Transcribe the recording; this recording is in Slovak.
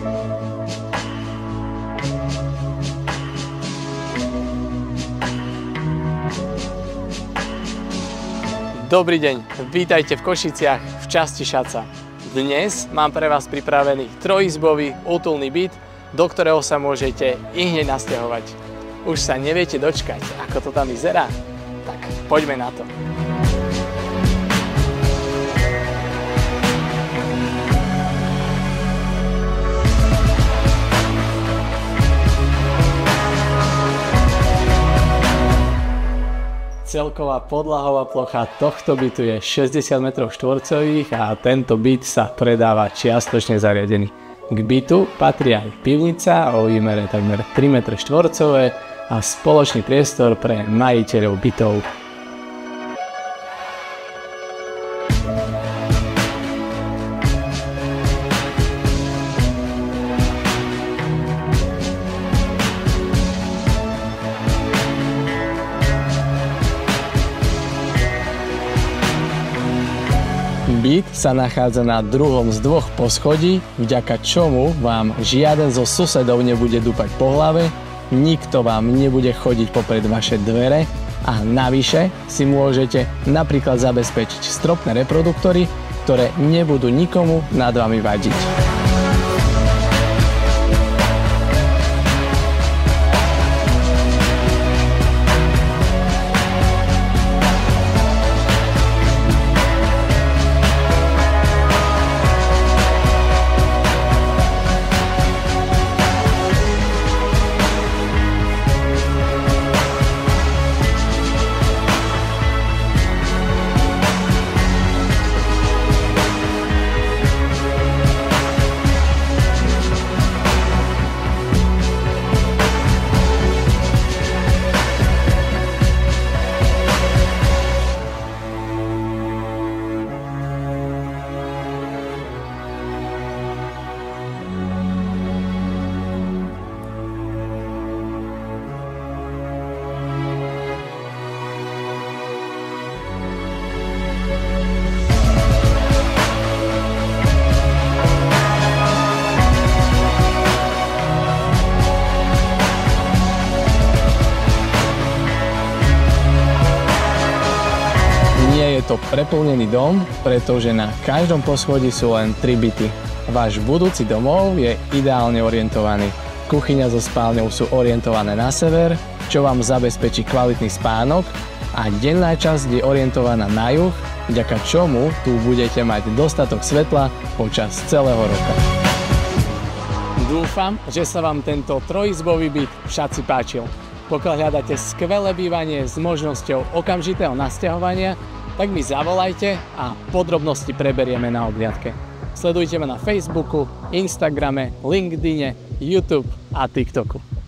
Dobrý deň, vítajte v Košiciach v časti Šaca. Dnes mám pre vás pripravený trojizbový útulný byt, do ktorého sa môžete ihneď nasťahovať. Už sa neviete dočkať, ako to tam vyzerá? Tak poďme na to. Celková podlahová plocha tohto bytu je 60 m2 a tento byt sa predáva čiastočne zariadený. K bytu patrí aj pivnica o výmere takmer 3 m2 a spoločný priestor pre majiteľov bytov. Byt sa nachádza na druhom z dvoch poschodí, vďaka čomu vám žiaden zo susedov nebude dúpať po hlave, nikto vám nebude chodiť popred vaše dvere a navyše si môžete napríklad zabezpečiť stropné reproduktory, ktoré nebudú nikomu nad vami vadiť. Je to preplnený dom, pretože na každom poschodí sú len 3 byty. Váš budúci domov je ideálne orientovaný. Kuchyňa so spálňou sú orientované na sever, čo vám zabezpečí kvalitný spánok a denná časť je orientovaná na juh, vďaka čomu tu budete mať dostatok svetla počas celého roka. Dúfam, že sa vám tento trojizbový byt v Šaci páčil. Pokiaľ hľadáte skvelé bývanie s možnosťou okamžitého nasťahovania, tak mi zavolajte a podrobnosti preberieme na obhliadke. Sledujte ma na Facebooku, Instagrame, LinkedIne, YouTube a TikToku.